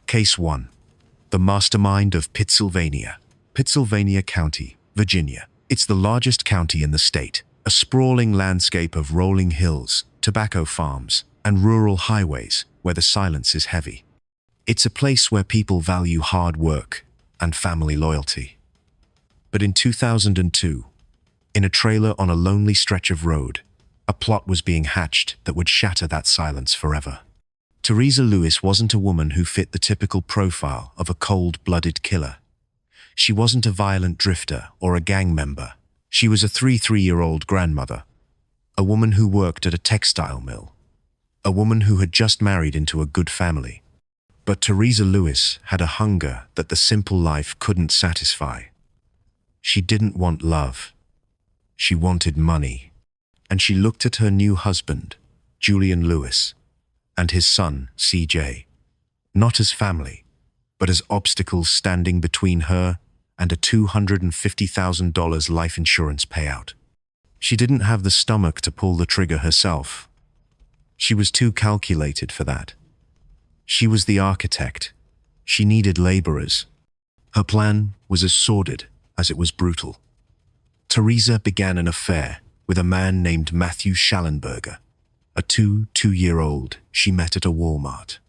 Case 1. The Mastermind of Pittsylvania. Pittsylvania County, Virginia. It's the largest county in the state, a sprawling landscape of rolling hills, tobacco farms, and rural highways where the silence is heavy. It's a place where people value hard work and family loyalty. But in 2002, in a trailer on a lonely stretch of road, a plot was being hatched that would shatter that silence forever. Teresa Lewis wasn't a woman who fit the typical profile of a cold-blooded killer. She wasn't a violent drifter or a gang member. She was a 33-year-old grandmother, a woman who worked at a textile mill, a woman who had just married into a good family. But Teresa Lewis had a hunger that the simple life couldn't satisfy. She didn't want love. She wanted money. And she looked at her new husband, Julian Lewis, and his son, CJ, not as family, but as obstacles standing between her and a $250,000 life insurance payout. She didn't have the stomach to pull the trigger herself. She was too calculated for that. She was the architect. She needed laborers. Her plan was as sordid as it was brutal. Teresa began an affair with a man named Matthew Schallenberger, a two-year-old she met at a Walmart.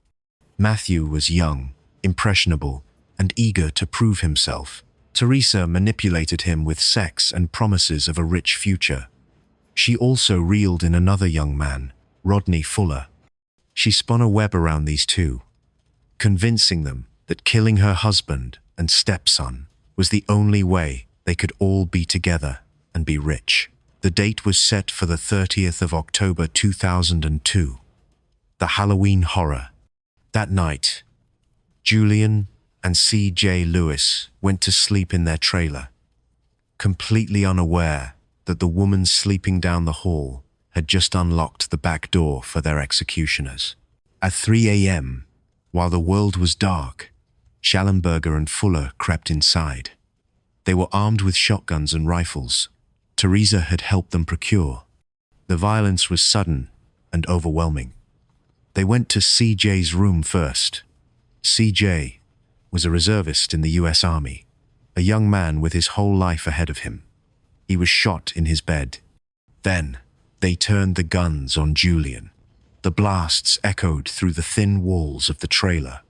Matthew was young, impressionable, and eager to prove himself. Teresa manipulated him with sex and promises of a rich future. She also reeled in another young man, Rodney Fuller. She spun a web around these two, convincing them that killing her husband and stepson was the only way they could all be together and be rich. The date was set for the 30th of October 2002, the Halloween horror. That night, Julian and CJ Lewis went to sleep in their trailer, completely unaware that the woman sleeping down the hall had just unlocked the back door for their executioners. At 3 a.m., while the world was dark, Schallenberger and Fuller crept inside. They were armed with shotguns and rifles Teresa had helped them procure. The violence was sudden and overwhelming. They went to CJ's room first. CJ was a reservist in the U.S. Army, a young man with his whole life ahead of him. He was shot in his bed. Then, they turned the guns on Julian. The blasts echoed through the thin walls of the trailer.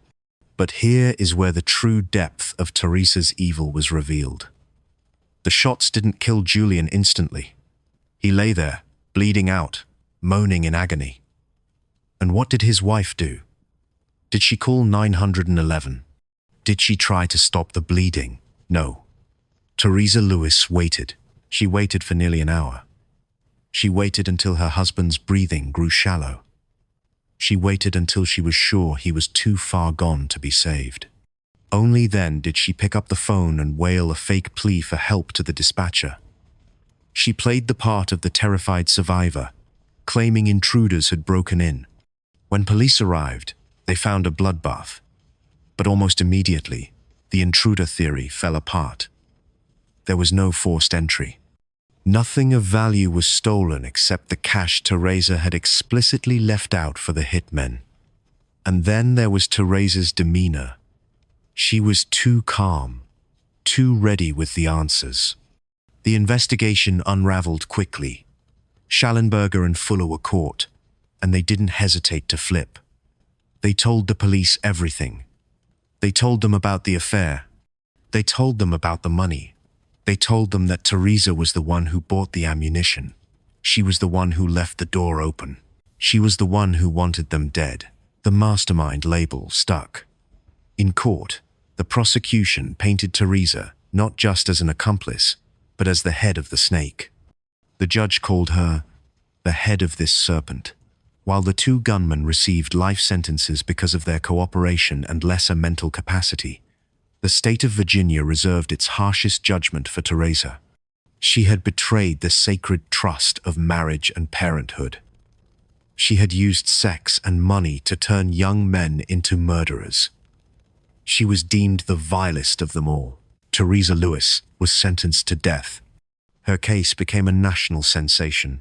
But here is where the true depth of Teresa's evil was revealed. The shots didn't kill Julian instantly. He lay there, bleeding out, moaning in agony. And what did his wife do? Did she call 911? Did she try to stop the bleeding? No. Teresa Lewis waited. She waited for nearly an hour. She waited until her husband's breathing grew shallow. She waited until she was sure he was too far gone to be saved. Only then did she pick up the phone and wail a fake plea for help to the dispatcher. She played the part of the terrified survivor, claiming intruders had broken in. When police arrived, they found a bloodbath. But almost immediately, the intruder theory fell apart. There was no forced entry. Nothing of value was stolen except the cash Teresa had explicitly left out for the hitmen. And then there was Teresa's demeanor. She was too calm, too ready with the answers. The investigation unraveled quickly. Schallenberger and Fuller were caught, and they didn't hesitate to flip. They told the police everything. They told them about the affair. They told them about the money. They told them that Teresa was the one who bought the ammunition. She was the one who left the door open. She was the one who wanted them dead. The mastermind label stuck. In court, the prosecution painted Teresa not just as an accomplice, but as the head of the snake. The judge called her the head of this serpent. While the two gunmen received life sentences because of their cooperation and lesser mental capacity, the state of Virginia reserved its harshest judgment for Teresa. She had betrayed the sacred trust of marriage and parenthood. She had used sex and money to turn young men into murderers. She was deemed the vilest of them all. Teresa Lewis was sentenced to death. Her case became a national sensation.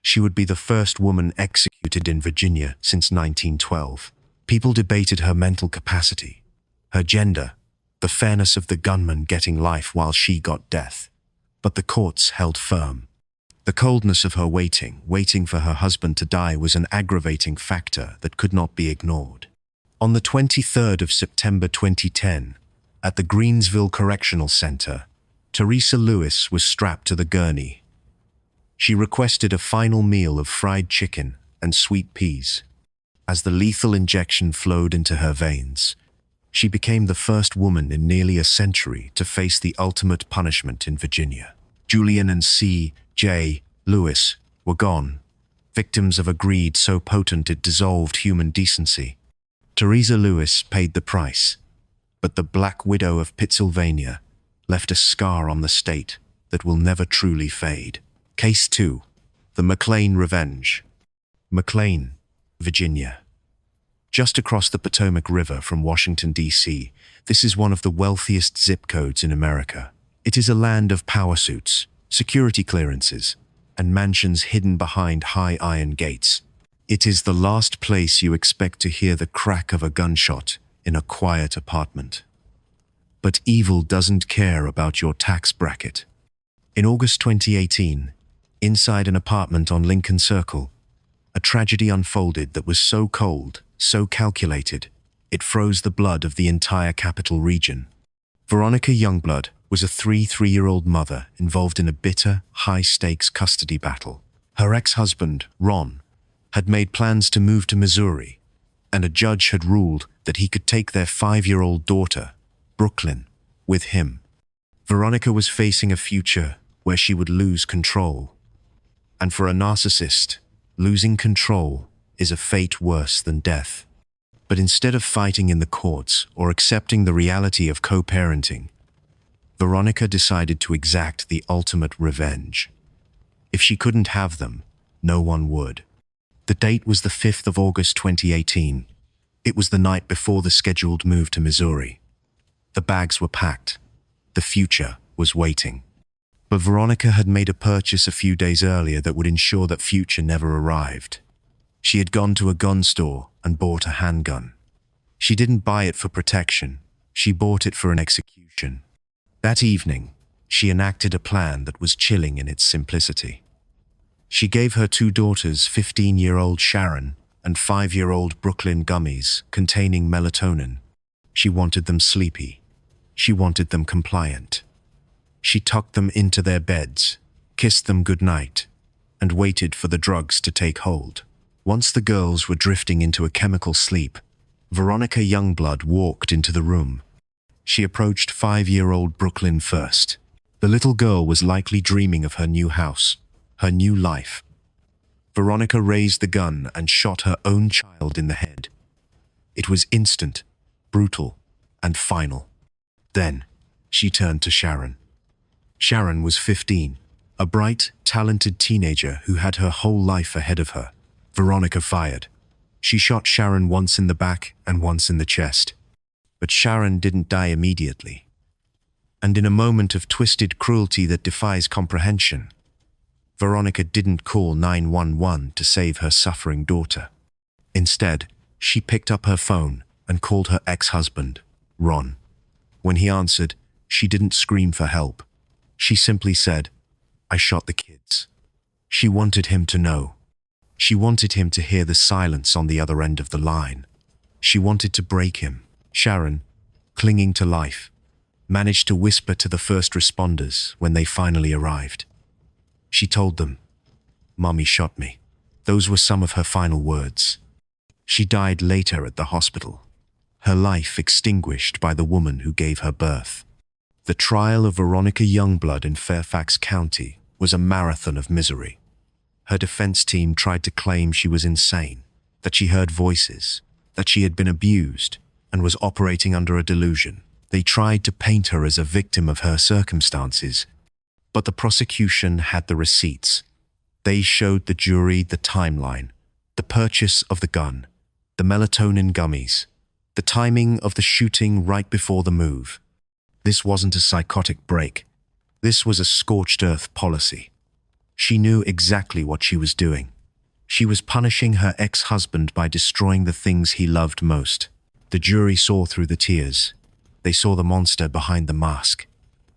She would be the first woman executed in Virginia since 1912. People debated her mental capacity, her gender, the fairness of the gunman getting life while she got death. But the courts held firm. The coldness of her waiting for her husband to die, was an aggravating factor that could not be ignored. On the 23rd of September 2010, at the Greensville Correctional Center, Teresa Lewis was strapped to the gurney. She requested a final meal of fried chicken and sweet peas. As the lethal injection flowed into her veins, she became the first woman in nearly a century to face the ultimate punishment in Virginia. Julian and C.J. Lewis were gone, victims of a greed so potent it dissolved human decency. Teresa Lewis paid the price, but the Black Widow of Pittsylvania left a scar on the state that will never truly fade. Case 2. The McLean Revenge. McLean, Virginia. Just across the Potomac River from Washington, D.C., this is one of the wealthiest zip codes in America. It is a land of power suits, security clearances, and mansions hidden behind high iron gates. It is the last place you expect to hear the crack of a gunshot in a quiet apartment. But evil doesn't care about your tax bracket. In August 2018, inside an apartment on Lincoln Circle, a tragedy unfolded that was so cold, so calculated, it froze the blood of the entire capital region. Veronica Youngblood was a 3-year-old mother involved in a bitter, high-stakes custody battle. Her ex-husband, Ron, had made plans to move to Missouri, and a judge had ruled that he could take their 5-year-old daughter, Brooklyn, with him. Veronica was facing a future where she would lose control. And for a narcissist, losing control is a fate worse than death. But instead of fighting in the courts or accepting the reality of co-parenting, Veronica decided to exact the ultimate revenge. If she couldn't have them, no one would. The date was the 5th of August 2018. It was the night before the scheduled move to Missouri. The bags were packed. The future was waiting. But Veronica had made a purchase a few days earlier that would ensure that future never arrived. She had gone to a gun store and bought a handgun. She didn't buy it for protection. She bought it for an execution. That evening, she enacted a plan that was chilling in its simplicity. She gave her 2 daughters 15-year-old Sharon and 5-year-old Brooklyn gummies containing melatonin. She wanted them sleepy. She wanted them compliant. She tucked them into their beds, kissed them goodnight, and waited for the drugs to take hold. Once the girls were drifting into a chemical sleep, Veronica Youngblood walked into the room. She approached 5-year-old Brooklyn first. The little girl was likely dreaming of her new house, her new life. Veronica raised the gun and shot her own child in the head. It was instant, brutal, and final. Then, she turned to Sharon. Sharon was 15, a bright, talented teenager who had her whole life ahead of her. Veronica fired. She shot Sharon once in the back and once in the chest. But Sharon didn't die immediately. And in a moment of twisted cruelty that defies comprehension, Veronica didn't call 911 to save her suffering daughter. Instead, she picked up her phone and called her ex-husband, Ron. When he answered, she didn't scream for help. She simply said, "I shot the kids." She wanted him to know. She wanted him to hear the silence on the other end of the line. She wanted to break him. Sharon, clinging to life, managed to whisper to the first responders when they finally arrived. She told them, "Mommy shot me." Those were some of her final words. She died later at the hospital, her life extinguished by the woman who gave her birth. The trial of Veronica Youngblood in Fairfax County was a marathon of misery. Her defense team tried to claim she was insane, that she heard voices, that she had been abused, and was operating under a delusion. They tried to paint her as a victim of her circumstances, but the prosecution had the receipts. They showed the jury the timeline, the purchase of the gun, the melatonin gummies, the timing of the shooting right before the move. This wasn't a psychotic break. This was a scorched earth policy. She knew exactly what she was doing. She was punishing her ex-husband by destroying the things he loved most. The jury saw through the tears. They saw the monster behind the mask.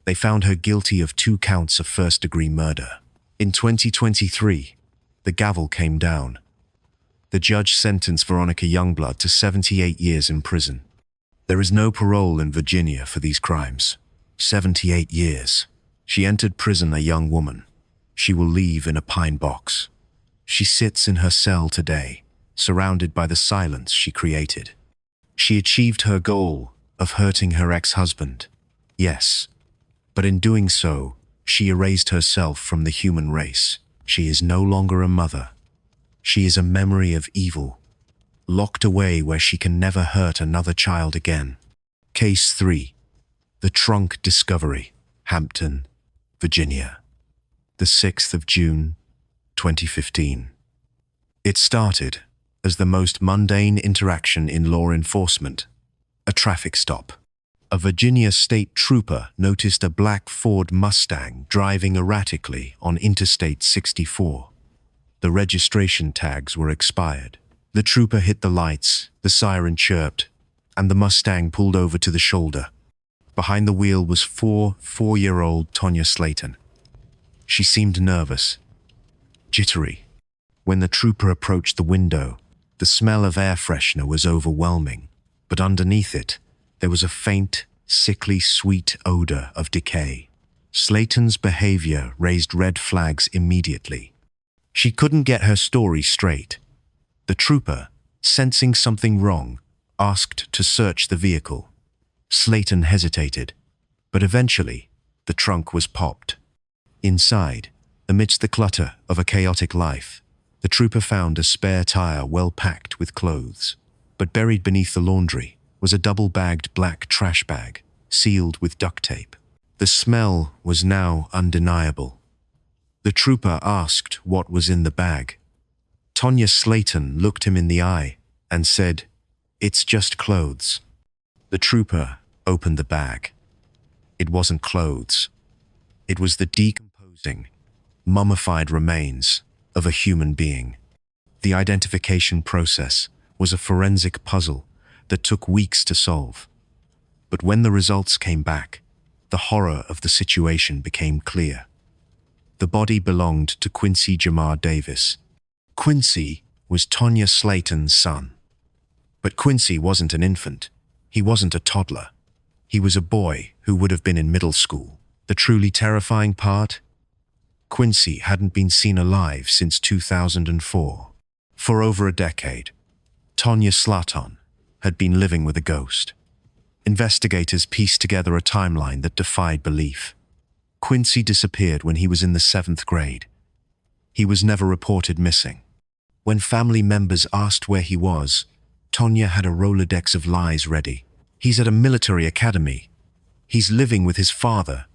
They found her guilty of 2 counts of first-degree murder. In 2023, the gavel came down. The judge sentenced Veronica Youngblood to 78 years in prison. There is no parole in Virginia for these crimes. 78 years. She entered prison a young woman. She will leave in a pine box. She sits in her cell today, surrounded by the silence she created. She achieved her goal of hurting her ex-husband. Yes, but in doing so, she erased herself from the human race. She is no longer a mother. She is a memory of evil, locked away where she can never hurt another child again. Case 3. The Trunk Discovery, Hampton, Virginia. The 6th of June, 2015. It started as the most mundane interaction in law enforcement, a traffic stop. A Virginia state trooper noticed a black Ford Mustang driving erratically on Interstate 64. The registration tags were expired. The trooper hit the lights, the siren chirped, and the Mustang pulled over to the shoulder. Behind the wheel was 4-year-old Tonya Slaton. She seemed nervous, jittery. When the trooper approached the window, the smell of air freshener was overwhelming, but underneath it, there was a faint, sickly sweet odor of decay. Slaton's behavior raised red flags immediately. She couldn't get her story straight. The trooper, sensing something wrong, asked to search the vehicle. Slaton hesitated, but eventually, the trunk was popped. Inside, amidst the clutter of a chaotic life, the trooper found a spare tire well packed with clothes, but buried beneath the laundry was a double-bagged black trash bag, sealed with duct tape. The smell was now undeniable. The trooper asked what was in the bag. Tonya Slaton looked him in the eye and said, "It's just clothes." The trooper opened the bag. It wasn't clothes. It was the decomposing, mummified remains of a human being. The identification process was a forensic puzzle that took weeks to solve. But when the results came back, the horror of the situation became clear. The body belonged to Quincy Jamar Davis. Quincy was Tonya Slaton's son. But Quincy wasn't an infant. He wasn't a toddler. He was a boy who would have been in middle school. The truly terrifying part? Quincy hadn't been seen alive since 2004. For over a decade, Tonya Slaton had been living with a ghost. Investigators pieced together a timeline that defied belief. Quincy disappeared when he was in the 7th grade. He was never reported missing. When family members asked where he was, Tonya had a Rolodex of lies ready. He's at a military academy. He's living with his father.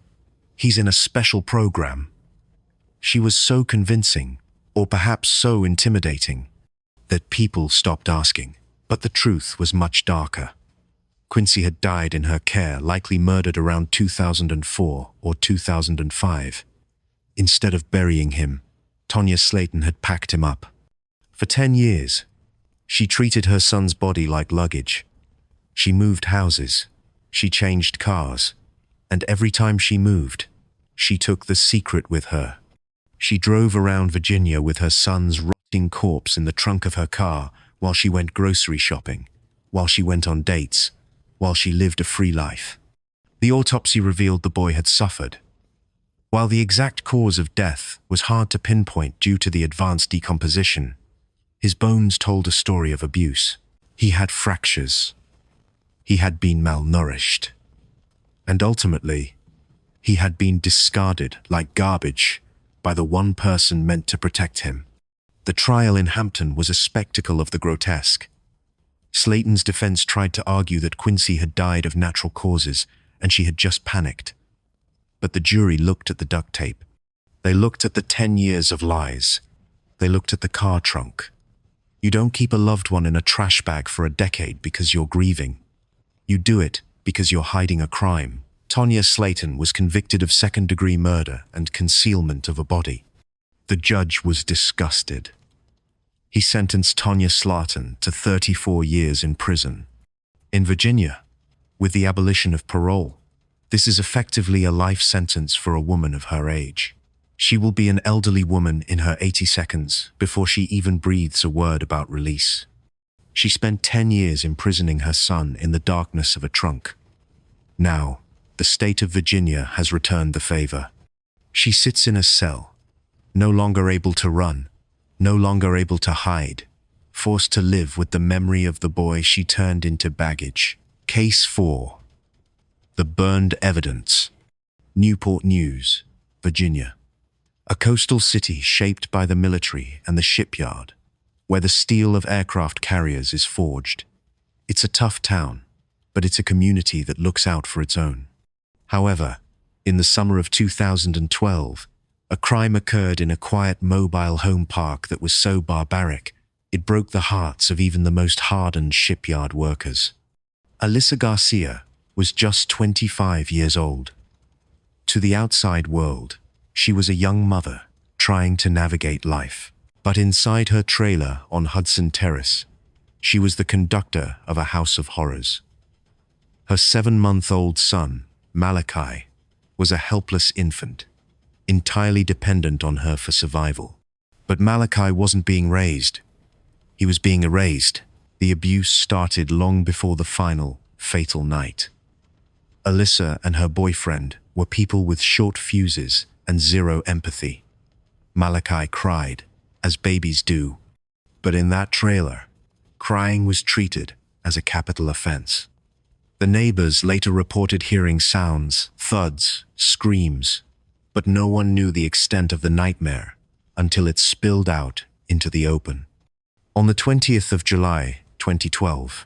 He's in a special program. She was so convincing, or perhaps so intimidating, that people stopped asking. But the truth was much darker. Quincy had died in her care, likely murdered around 2004 or 2005. Instead of burying him, Tonya Slaton had packed him up. For 10 years, she treated her son's body like luggage. She moved houses, she changed cars, and every time she moved, she took the secret with her. She drove around Virginia with her son's rotting corpse in the trunk of her car while she went grocery shopping, while she went on dates, while she lived a free life. The autopsy revealed the boy had suffered. While the exact cause of death was hard to pinpoint due to the advanced decomposition, his bones told a story of abuse. He had fractures. He had been malnourished. And ultimately, he had been discarded like garbage by the one person meant to protect him. The trial in Hampton was a spectacle of the grotesque. Slaton's defense tried to argue that Quincy had died of natural causes and she had just panicked. But the jury looked at the duct tape. They looked at the 10 years of lies. They looked at the car trunk. You don't keep a loved one in a trash bag for a decade because you're grieving. You do it because you're hiding a crime. Tonya Slaton was convicted of second-degree murder and concealment of a body. The judge was disgusted. He sentenced Tonya Slaton to 34 years in prison. In Virginia, with the abolition of parole, this is effectively a life sentence for a woman of her age. She will be an elderly woman in her 82nd before she even breathes a word about release. She spent 10 years imprisoning her son in the darkness of a trunk. Now, the state of Virginia has returned the favor. She sits in a cell, no longer able to run, no longer able to hide, forced to live with the memory of the boy she turned into baggage. Case 4. The Burned Evidence. Newport News, Virginia. A coastal city shaped by the military and the shipyard, where the steel of aircraft carriers is forged. It's a tough town, but it's a community that looks out for its own. However, in the summer of 2012, a crime occurred in a quiet mobile home park that was so barbaric, it broke the hearts of even the most hardened shipyard workers. Alyssa Garcia was just 25 years old. To the outside world, she was a young mother trying to navigate life. But inside her trailer on Hudson Terrace, she was the conductor of a house of horrors. Her 7-month-old son, Malachi, was a helpless infant, entirely dependent on her for survival. But Malachi wasn't being raised. He was being erased. The abuse started long before the final, fatal night. Alyssa and her boyfriend were people with short fuses and zero empathy. Malachi cried, as babies do. But in that trailer, crying was treated as a capital offense. The neighbors later reported hearing sounds, thuds, screams, but no one knew the extent of the nightmare until it spilled out into the open. On the 20th of July, 2012,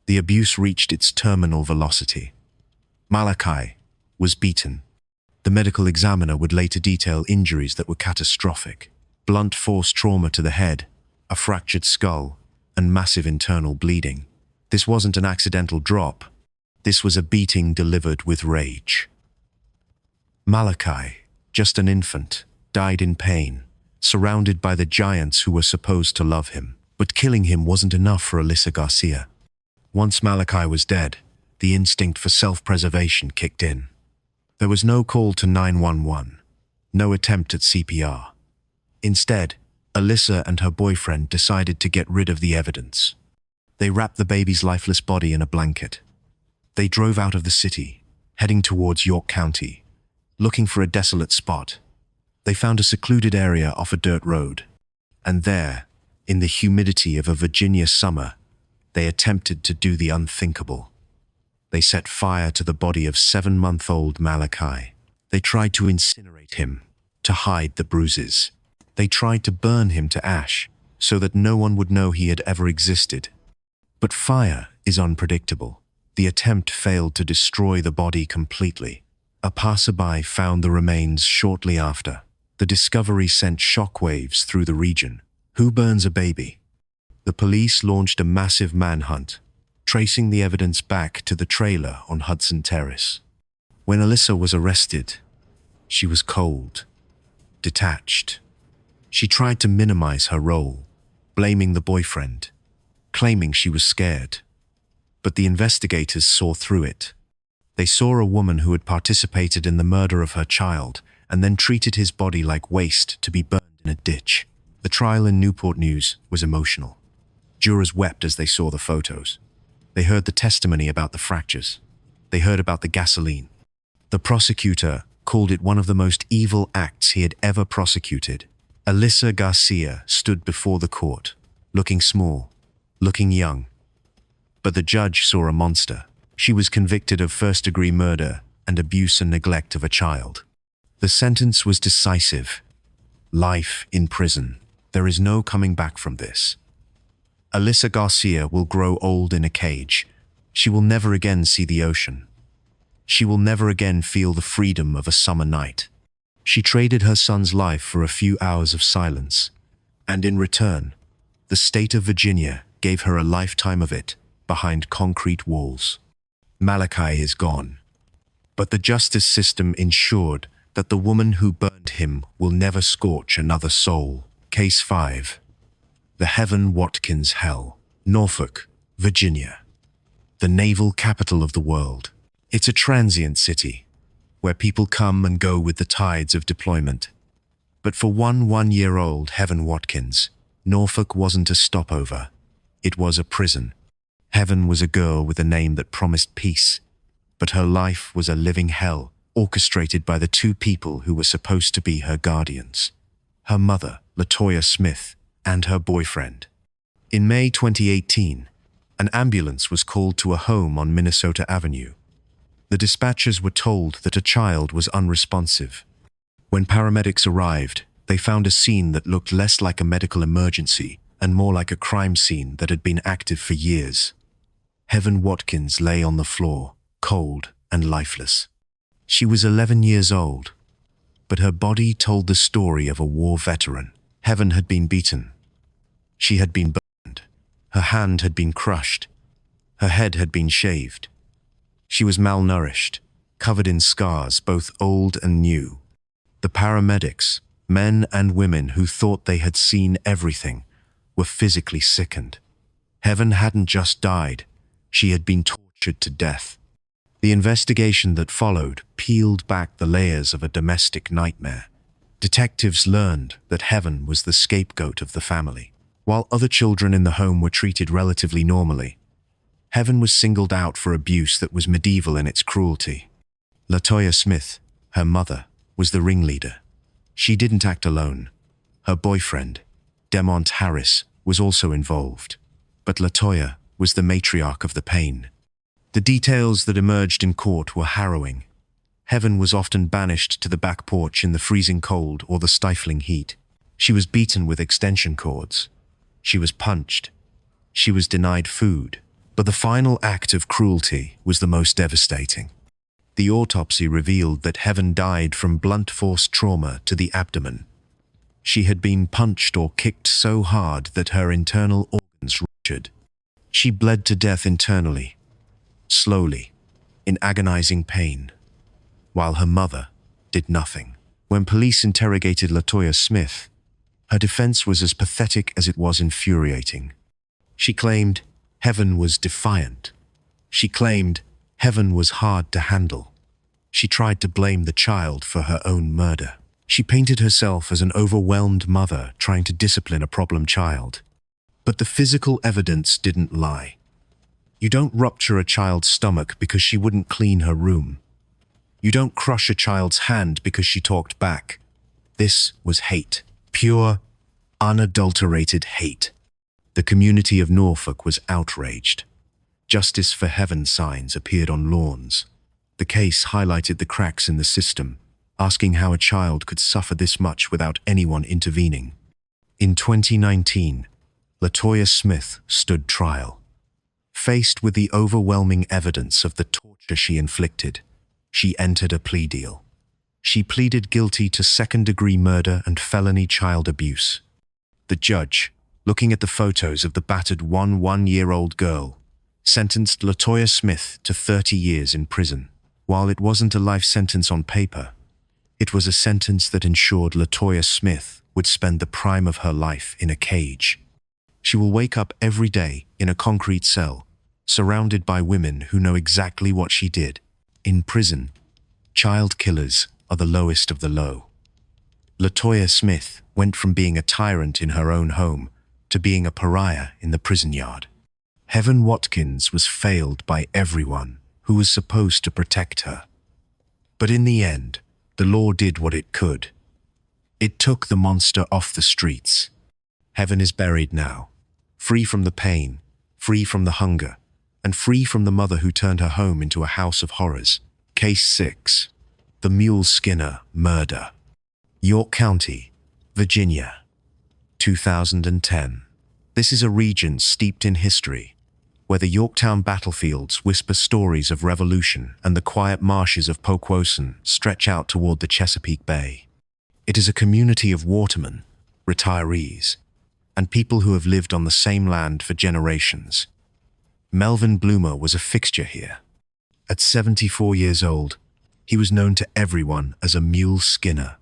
the abuse reached its terminal velocity. Malachi was beaten. The medical examiner would later detail injuries that were catastrophic: blunt force trauma to the head, a fractured skull, and massive internal bleeding. This wasn't an accidental drop. This was a beating delivered with rage. Malachi, just an infant, died in pain, surrounded by the giants who were supposed to love him. But killing him wasn't enough for Alyssa Garcia. Once Malachi was dead, the instinct for self-preservation kicked in. There was no call to 911, no attempt at CPR. Instead, Alyssa and her boyfriend decided to get rid of the evidence. They wrapped the baby's lifeless body in a blanket. They drove out of the city, heading towards York County, looking for a desolate spot. They found a secluded area off a dirt road, and there, in the humidity of a Virginia summer, they attempted to do the unthinkable. They set fire to the body of 7-month-old Malachi. They tried to incinerate him, to hide the bruises. They tried to burn him to ash, so that no one would know he had ever existed. But fire is unpredictable. The attempt failed to destroy the body completely. A passerby found the remains shortly after. The discovery sent shockwaves through the region. Who burns a baby? The police launched a massive manhunt, tracing the evidence back to the trailer on Hudson Terrace. When Alyssa was arrested, she was cold, detached. She tried to minimize her role, blaming the boyfriend, claiming she was scared. But the investigators saw through it. They saw a woman who had participated in the murder of her child and then treated his body like waste to be burned in a ditch. The trial in Newport News was emotional. Jurors wept as they saw the photos. They heard the testimony about the fractures. They heard about the gasoline. The prosecutor called it one of the most evil acts he had ever prosecuted. Alyssa Garcia stood before the court, looking small, looking young. But the judge saw a monster. She was convicted of first-degree murder and abuse and neglect of a child. The sentence was decisive. Life in prison. There is no coming back from this. Alyssa Garcia will grow old in a cage. She will never again see the ocean. She will never again feel the freedom of a summer night. She traded her son's life for a few hours of silence, and in return, the state of Virginia gave her a lifetime of it behind concrete walls. Malachi is gone, but the justice system ensured that the woman who burned him will never scorch another soul. Case 5. The Heaven Watkins Hell, Norfolk, Virginia, the naval capital of the world. It's a transient city where people come and go with the tides of deployment. But for one-year-old Heaven Watkins, Norfolk wasn't a stopover. It was a prison. Heaven was a girl with a name that promised peace, but her life was a living hell, orchestrated by the two people who were supposed to be her guardians: her mother, Tonya Smith, and her boyfriend. In May 2018, an ambulance was called to a home on Minnesota Avenue. The dispatchers were told that a child was unresponsive. When paramedics arrived, they found a scene that looked less like a medical emergency and more like a crime scene that had been active for years. Heaven Watkins lay on the floor, cold and lifeless. She was 11 years old, but her body told the story of a war veteran. Heaven had been beaten. She had been burned. Her hand had been crushed. Her head had been shaved. She was malnourished, covered in scars, both old and new. The paramedics, men and women who thought they had seen everything, were physically sickened. Heaven hadn't just died, she had been tortured to death. The investigation that followed peeled back the layers of a domestic nightmare. Detectives learned that Heaven was the scapegoat of the family. While other children in the home were treated relatively normally, Heaven was singled out for abuse that was medieval in its cruelty. Tonya Smith, her mother, was the ringleader. She didn't act alone. Her boyfriend, Demont Harris, was also involved. But Tonya was the matriarch of the pain. The details that emerged in court were harrowing. Heaven was often banished to the back porch in the freezing cold or the stifling heat. She was beaten with extension cords. She was punched. She was denied food. But the final act of cruelty was the most devastating. The autopsy revealed that Heaven died from blunt force trauma to the abdomen. She had been punched or kicked so hard that her internal organs ruptured. She bled to death internally, slowly, in agonizing pain, while her mother did nothing. When police interrogated Tonya Smith, her defense was as pathetic as it was infuriating. She claimed Heaven was defiant. She claimed Heaven was hard to handle. She tried to blame the child for her own murder. She painted herself as an overwhelmed mother trying to discipline a problem child. But the physical evidence didn't lie. You don't rupture a child's stomach because she wouldn't clean her room. You don't crush a child's hand because she talked back. This was hate. Pure, unadulterated hate. The community of Norfolk was outraged. Justice for Heaven signs appeared on lawns. The case highlighted the cracks in the system, asking how a child could suffer this much without anyone intervening. In 2019, Tonya Smith stood trial. Faced with the overwhelming evidence of the torture she inflicted, she entered a plea deal. She pleaded guilty to second-degree murder and felony child abuse. The judge, looking at the photos of the battered one-year-old girl, sentenced Tonya Smith to 30 years in prison. While it wasn't a life sentence on paper, it was a sentence that ensured Tonya Smith would spend the prime of her life in a cage. She will wake up every day in a concrete cell, surrounded by women who know exactly what she did. In prison, child killers are the lowest of the low. Tonya Smith went from being a tyrant in her own home to being a pariah in the prison yard. Heaven Watkins was failed by everyone who was supposed to protect her. But in the end, the law did what it could. It took the monster off the streets. Heaven is buried now, free from the pain, free from the hunger, and free from the mother who turned her home into a house of horrors. Case 6. The Mule Skinner Murder. York County, Virginia, 2010. This is a region steeped in history, where the Yorktown battlefields whisper stories of revolution and the quiet marshes of Poquoson stretch out toward the Chesapeake Bay. It is a community of watermen, retirees, and people who have lived on the same land for generations. Melvin Bloomer was a fixture here. At 74 years old, he was known to everyone as a mule skinner,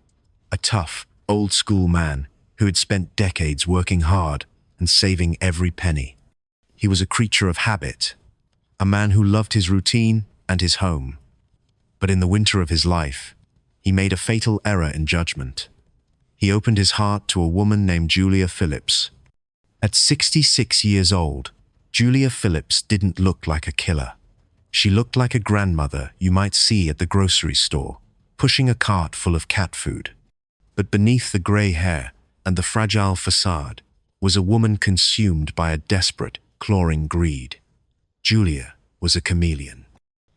a tough, old-school man who had spent decades working hard, and saving every penny. He was a creature of habit, a man who loved his routine and his home. But in the winter of his life, he made a fatal error in judgment. He opened his heart to a woman named Julia Phillips. At 66 years old, Julia Phillips didn't look like a killer. She looked like a grandmother you might see at the grocery store, pushing a cart full of cat food. But beneath the grey hair and the fragile facade was a woman consumed by a desperate, clawing greed. Julia was a chameleon.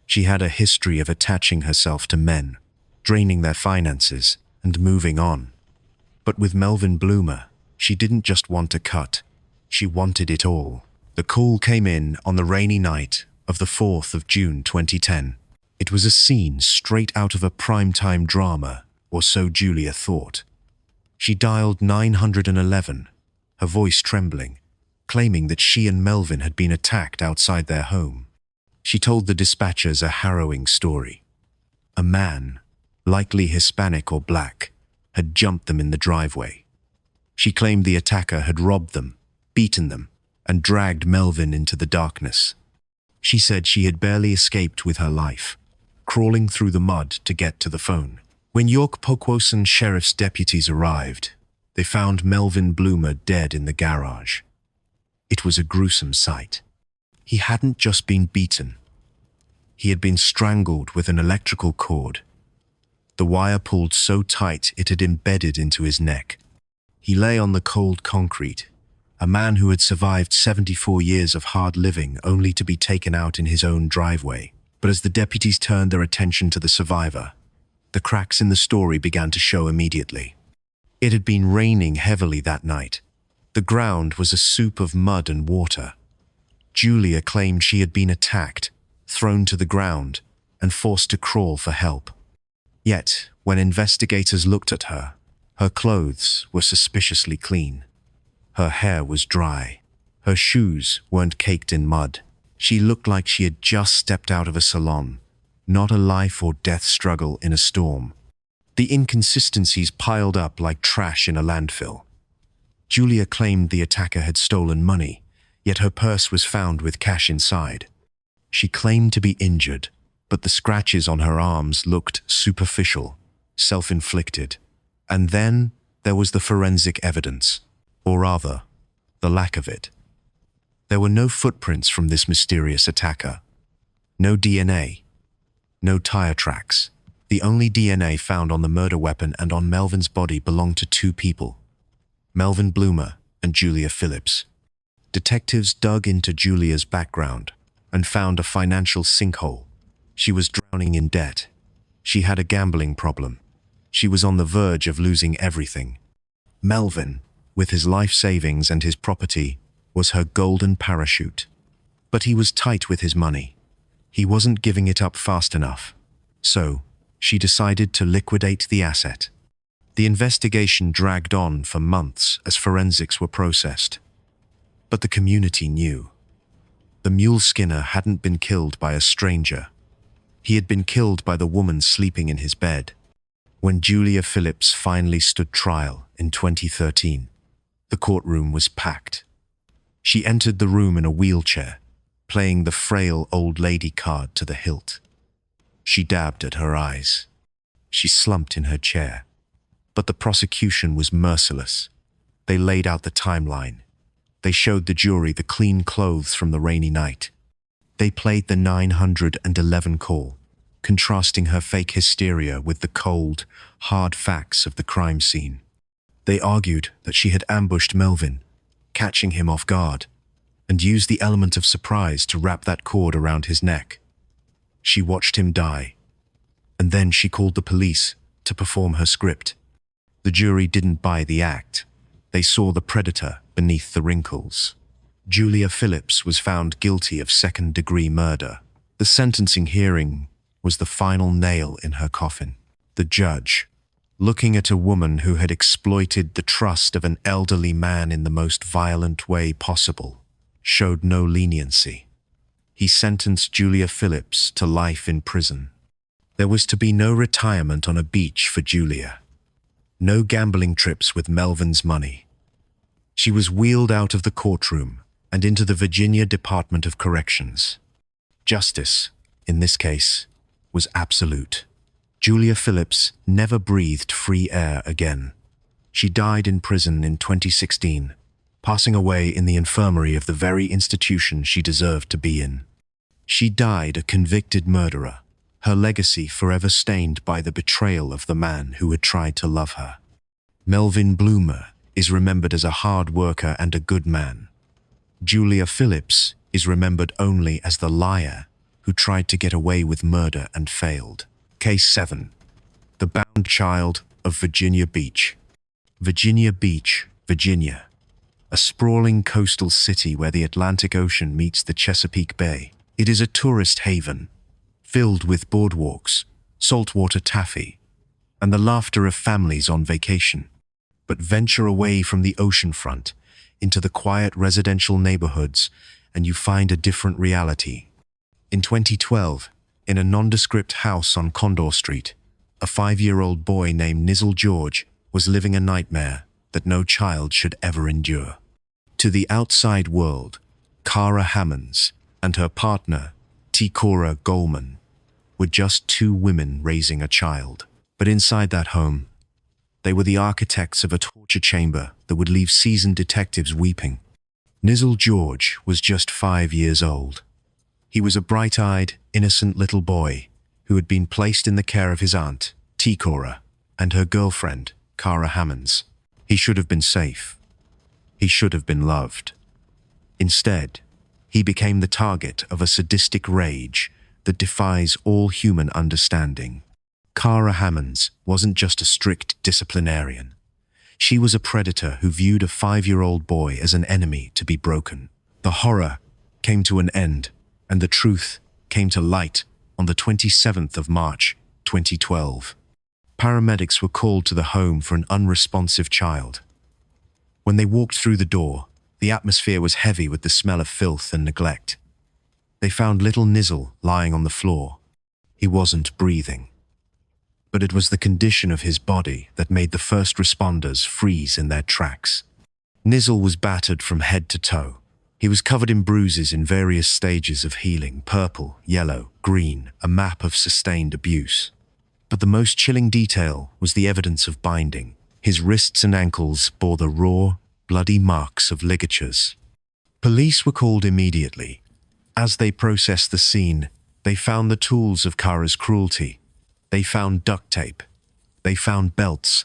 She had a history of attaching herself to men, draining their finances, and moving on. But with Melvin Bloomer, she didn't just want a cut, she wanted it all. The call came in on the rainy night of the 4th of June 2010. It was a scene straight out of a primetime drama, or so Julia thought. She dialed 911, her voice trembling, claiming that she and Melvin had been attacked outside their home. She told the dispatchers a harrowing story. A man, likely Hispanic or black, had jumped them in the driveway. She claimed the attacker had robbed them, beaten them, and dragged Melvin into the darkness. She said she had barely escaped with her life, crawling through the mud to get to the phone. When York Poquoson Sheriff's deputies arrived, they found Melvin Bloomer dead in the garage. It was a gruesome sight. He hadn't just been beaten. He had been strangled with an electrical cord. The wire pulled so tight it had embedded into his neck. He lay on the cold concrete, a man who had survived 74 years of hard living only to be taken out in his own driveway. But as the deputies turned their attention to the survivor, the cracks in the story began to show immediately. It had been raining heavily that night. The ground was a soup of mud and water. Julia claimed she had been attacked, thrown to the ground, and forced to crawl for help. Yet, when investigators looked at her, her clothes were suspiciously clean. Her hair was dry. Her shoes weren't caked in mud. She looked like she had just stepped out of a salon, not a life or death struggle in a storm. The inconsistencies piled up like trash in a landfill. Julia claimed the attacker had stolen money, yet her purse was found with cash inside. She claimed to be injured, but the scratches on her arms looked superficial, self-inflicted. And then there was the forensic evidence, or rather, the lack of it. There were no footprints from this mysterious attacker. No DNA. No tire tracks. The only DNA found on the murder weapon and on Melvin's body belonged to two people, Melvin Bloomer and Julia Phillips. Detectives dug into Julia's background and found a financial sinkhole. She was drowning in debt. She had a gambling problem. She was on the verge of losing everything. Melvin, with his life savings and his property, was her golden parachute. But he was tight with his money. He wasn't giving it up fast enough. So, she decided to liquidate the asset. The investigation dragged on for months as forensics were processed. But the community knew. The mule skinner hadn't been killed by a stranger. He had been killed by the woman sleeping in his bed. When Julia Phillips finally stood trial in 2013, the courtroom was packed. She entered the room in a wheelchair, playing the frail old lady card to the hilt. She dabbed at her eyes. She slumped in her chair. But the prosecution was merciless. They laid out the timeline. They showed the jury the clean clothes from the rainy night. They played the 911 call, contrasting her fake hysteria with the cold, hard facts of the crime scene. They argued that she had ambushed Melvin, catching him off guard, and used the element of surprise to wrap that cord around his neck. She watched him die, and then she called the police to perform her script. The jury didn't buy the act. They saw the predator beneath the wrinkles. Julia Phillips was found guilty of second-degree murder. The sentencing hearing was the final nail in her coffin. The judge, looking at a woman who had exploited the trust of an elderly man in the most violent way possible, showed no leniency. He sentenced Julia Phillips to life in prison. There was to be no retirement on a beach for Julia. No gambling trips with Melvin's money. She was wheeled out of the courtroom and into the Virginia Department of Corrections. Justice, in this case, was absolute. Julia Phillips never breathed free air again. She died in prison in 2016, passing away in the infirmary of the very institution she deserved to be in. She died a convicted murderer, her legacy forever stained by the betrayal of the man who had tried to love her. Melvin Bloomer is remembered as a hard worker and a good man. Julia Phillips is remembered only as the liar who tried to get away with murder and failed. Case 7. The Bound Child of Virginia Beach. Virginia Beach, Virginia, a sprawling coastal city where the Atlantic Ocean meets the Chesapeake Bay. It is a tourist haven, filled with boardwalks, saltwater taffy, and the laughter of families on vacation. But venture away from the oceanfront into the quiet residential neighborhoods, and you find a different reality. In 2012, in a nondescript house on Condor Street, a 5-year-old boy named Nizzle George was living a nightmare that no child should ever endure. To the outside world, Cara Hammonds and her partner, T. Goldman, were just 2 women raising a child. But inside that home, they were the architects of a torture chamber that would leave seasoned detectives weeping. Nizzle George was just 5 years old. He was a bright-eyed, innocent little boy who had been placed in the care of his aunt, T. and her girlfriend, Cara Hammonds. He should have been safe. He should have been loved. Instead, he became the target of a sadistic rage that defies all human understanding. Cara Hammonds wasn't just a strict disciplinarian. She was a predator who viewed a 5-year-old boy as an enemy to be broken. The horror came to an end, and the truth came to light on the 27th of March, 2012. Paramedics were called to the home for an unresponsive child. When they walked through the door, the atmosphere was heavy with the smell of filth and neglect. They found little Nizzle lying on the floor. He wasn't breathing. But it was the condition of his body that made the first responders freeze in their tracks. Nizzle was battered from head to toe. He was covered in bruises in various stages of healing: purple, yellow, green, a map of sustained abuse. But the most chilling detail was the evidence of binding. His wrists and ankles bore the raw, bloody marks of ligatures. Police were called immediately. As they processed the scene, they found the tools of Cara's cruelty. They found duct tape. They found belts.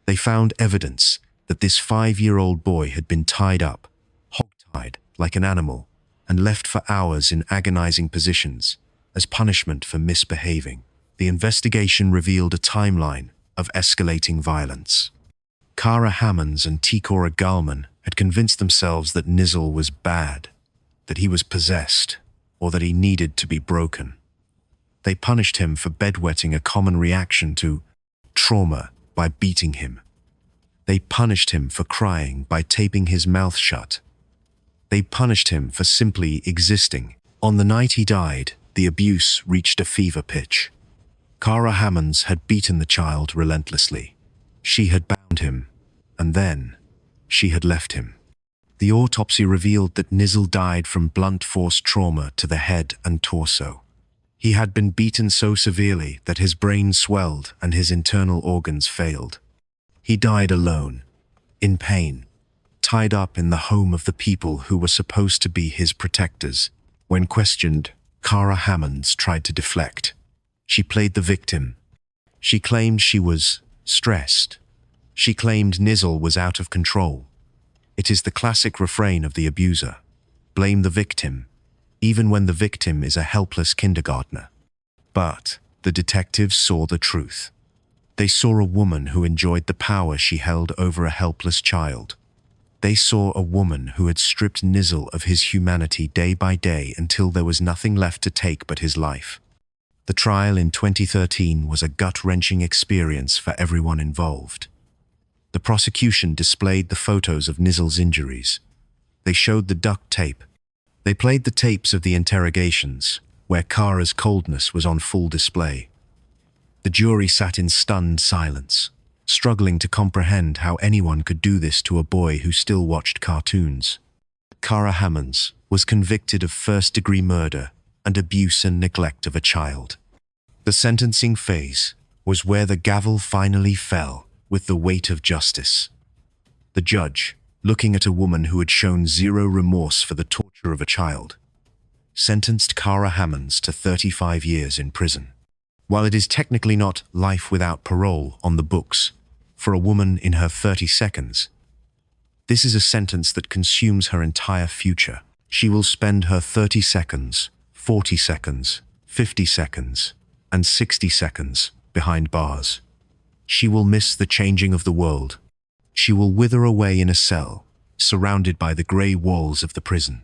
They found evidence that this 5-year-old boy had been tied up, hog-tied like an animal, and left for hours in agonizing positions as punishment for misbehaving. The investigation revealed a timeline of escalating violence. Cara Hammonds and T. Goldman had convinced themselves that Nizzle was bad, that he was possessed, or that he needed to be broken. They punished him for bedwetting, a common reaction to trauma, by beating him. They punished him for crying by taping his mouth shut. They punished him for simply existing. On the night he died, the abuse reached a fever pitch. Cara Hammonds had beaten the child relentlessly. She had bound him, and then she had left him. The autopsy revealed that Nizzle died from blunt force trauma to the head and torso. He had been beaten so severely that his brain swelled and his internal organs failed. He died alone, in pain, tied up in the home of the people who were supposed to be his protectors. When questioned, Cara Hammonds tried to deflect. She played the victim. She claimed she was stressed. She claimed Nizzle was out of control. It is the classic refrain of the abuser: blame the victim, even when the victim is a helpless kindergartner. But the detectives saw the truth. They saw a woman who enjoyed the power she held over a helpless child. They saw a woman who had stripped Nizzle of his humanity day by day until there was nothing left to take but his life. The trial in 2013 was a gut-wrenching experience for everyone involved. The prosecution displayed the photos of Nizzle's injuries. They showed the duct tape. They played the tapes of the interrogations, where Cara's coldness was on full display. The jury sat in stunned silence. struggling to comprehend how anyone could do this to a boy who still watched cartoons. Cara Hammonds was convicted of first-degree murder and abuse and neglect of a child. The sentencing phase was where the gavel finally fell with the weight of justice. The judge, looking at a woman who had shown zero remorse for the torture of a child, sentenced Cara Hammonds to 35 years in prison. While it is technically not life without parole on the books for a woman in her 32nd, this is a sentence that consumes her entire future. She will spend her 30 seconds, 40 seconds, 50 seconds, and 60 seconds behind bars. She will miss the changing of the world. She will wither away in a cell, surrounded by the grey walls of the prison,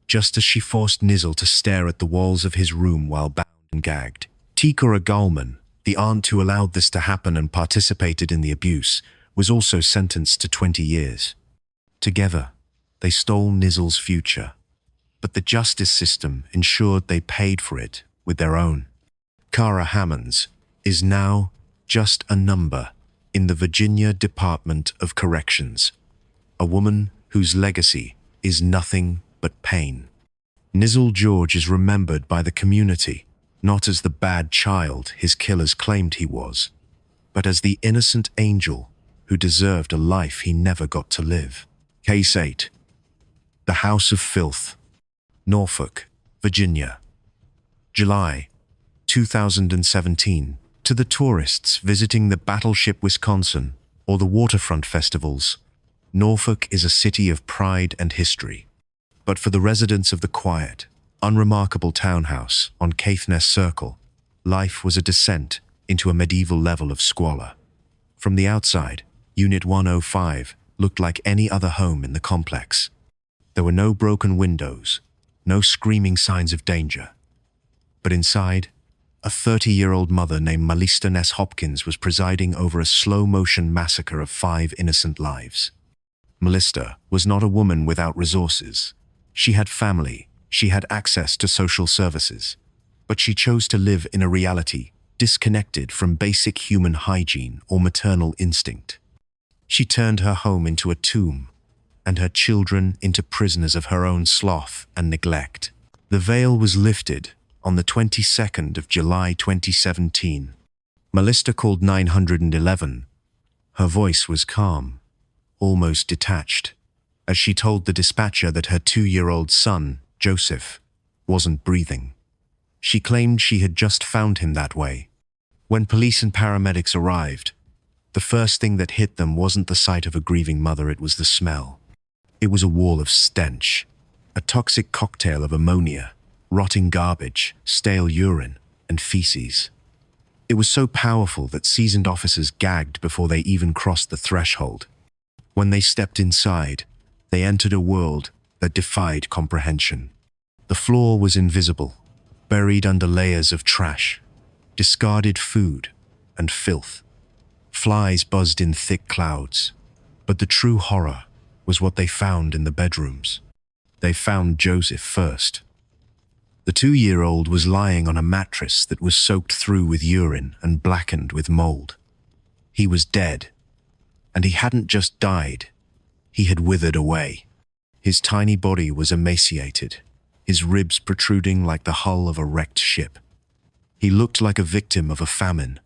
just as she forced Nizzle to stare at the walls of his room while bound and gagged. Tikura Gulman, the aunt who allowed this to happen and participated in the abuse, was also sentenced to 20 years. Together, they stole Nizzle's future, but the justice system ensured they paid for it with their own. Cara Hammonds is now just a number in the Virginia Department of Corrections, a woman whose legacy is nothing but pain. Nizzle George is remembered by the community not as the bad child his killers claimed he was, but as the innocent angel who deserved a life he never got to live. Case 8. The House of Filth, Norfolk, Virginia. July 2017. To the tourists visiting the Battleship Wisconsin or the waterfront festivals, Norfolk is a city of pride and history. But for the residents of the quiet, unremarkable townhouse on Caithness Circle, life was a descent into a medieval level of squalor. From the outside, Unit 105 looked like any other home in the complex. There were no broken windows, no screaming signs of danger. But inside, a 30-year-old mother named Melissa Ness Hopkins was presiding over a slow-motion massacre of 5 innocent lives. Melissa was not a woman without resources. She had family, she had access to social services, but she chose to live in a reality disconnected from basic human hygiene or maternal instinct. She turned her home into a tomb, and her children into prisoners of her own sloth and neglect. The veil was lifted on the 22nd of July 2017. Melissa called 911. Her voice was calm, almost detached, as she told the dispatcher that her 2-year-old son, Joseph, wasn't breathing. She claimed she had just found him that way. When police and paramedics arrived, the first thing that hit them wasn't the sight of a grieving mother, it was the smell. It was a wall of stench, a toxic cocktail of ammonia, rotting garbage, stale urine, and feces. It was so powerful that seasoned officers gagged before they even crossed the threshold. When they stepped inside, they entered a world that defied comprehension. The floor was invisible, buried under layers of trash, discarded food, and filth. Flies buzzed in thick clouds, but the true horror was what they found in the bedrooms. They found Joseph first. The 2-year-old was lying on a mattress that was soaked through with urine and blackened with mold. He was dead, and he hadn't just died, he had withered away. His tiny body was emaciated, his ribs protruding like the hull of a wrecked ship. He looked like a victim of a famine,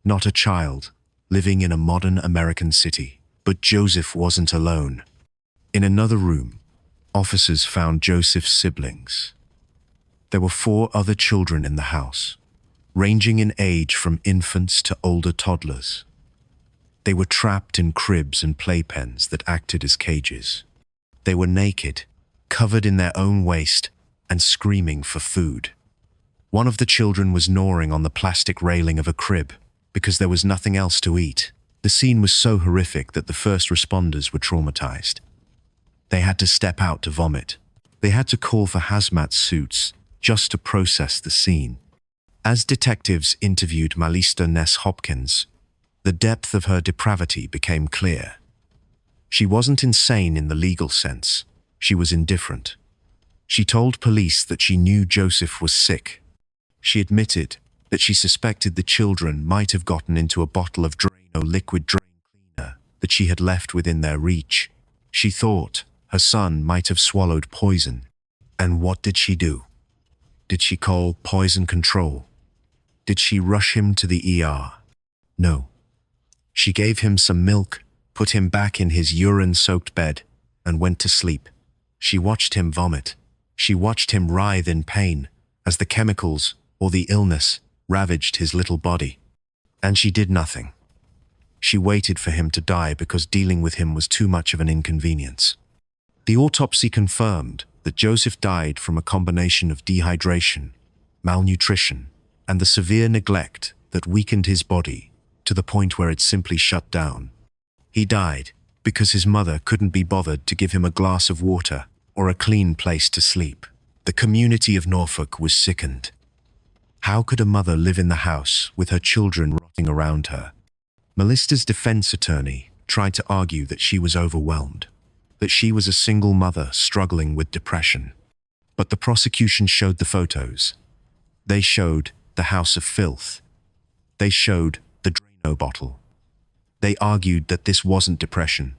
not a child living in a modern American city. But Joseph wasn't alone. In another room, officers found Joseph's siblings. There were 4 other children in the house, ranging in age from infants to older toddlers. They were trapped in cribs and playpens that acted as cages. They were naked, covered in their own waste, and screaming for food. One of the children was gnawing on the plastic railing of a crib because there was nothing else to eat. The scene was so horrific that the first responders were traumatized. They had to step out to vomit. They had to call for hazmat suits just to process the scene. As detectives interviewed Melissa Ness Hopkins, the depth of her depravity became clear. She wasn't insane in the legal sense. She was indifferent. She told police that she knew Joseph was sick. She admitted that she suspected the children might have gotten into a bottle of Drano liquid drain that she had left within their reach. She thought her son might have swallowed poison. And what did she do? Did she call poison control? Did she rush him to the ER? No. She gave him some milk, put him back in his urine-soaked bed, and went to sleep. She watched him vomit. She watched him writhe in pain as the chemicals or the illness ravaged his little body. And she did nothing. She waited for him to die because dealing with him was too much of an inconvenience. The autopsy confirmed that Joseph died from a combination of dehydration, malnutrition, and the severe neglect that weakened his body to the point where it simply shut down. He died because his mother couldn't be bothered to give him a glass of water or a clean place to sleep. The community of Norfolk was sickened. How could a mother live in the house with her children rotting around her? Melissa's defense attorney tried to argue that she was overwhelmed, that she was a single mother struggling with depression. But the prosecution showed the photos. They showed the house of filth. They showed the Drano bottle. They argued that this wasn't depression.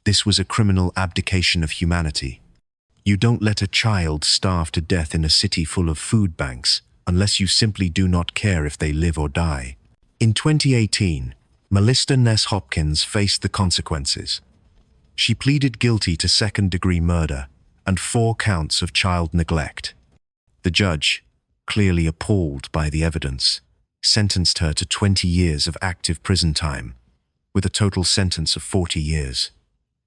This was a criminal abdication of humanity. You don't let a child starve to death in a city full of food banks unless you simply do not care if they live or die. In 2018, Melissa Ness Hopkins faced the consequences. She pleaded guilty to second-degree murder and 4 counts of child neglect. The judge, clearly appalled by the evidence, sentenced her to 20 years of active prison time, with a total sentence of 40 years,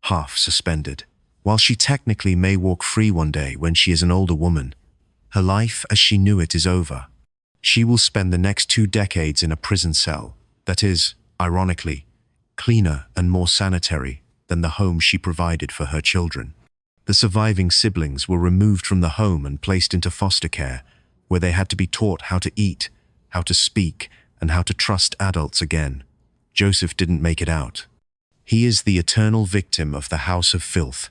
half suspended. While she technically may walk free one day when she is an older woman, her life as she knew it is over. She will spend the next 2 decades in a prison cell that is, ironically, cleaner and more sanitary than the home she provided for her children. The surviving siblings were removed from the home and placed into foster care, where they had to be taught how to eat, how to speak, and how to trust adults again. Joseph didn't make it out. He is the eternal victim of the house of filth,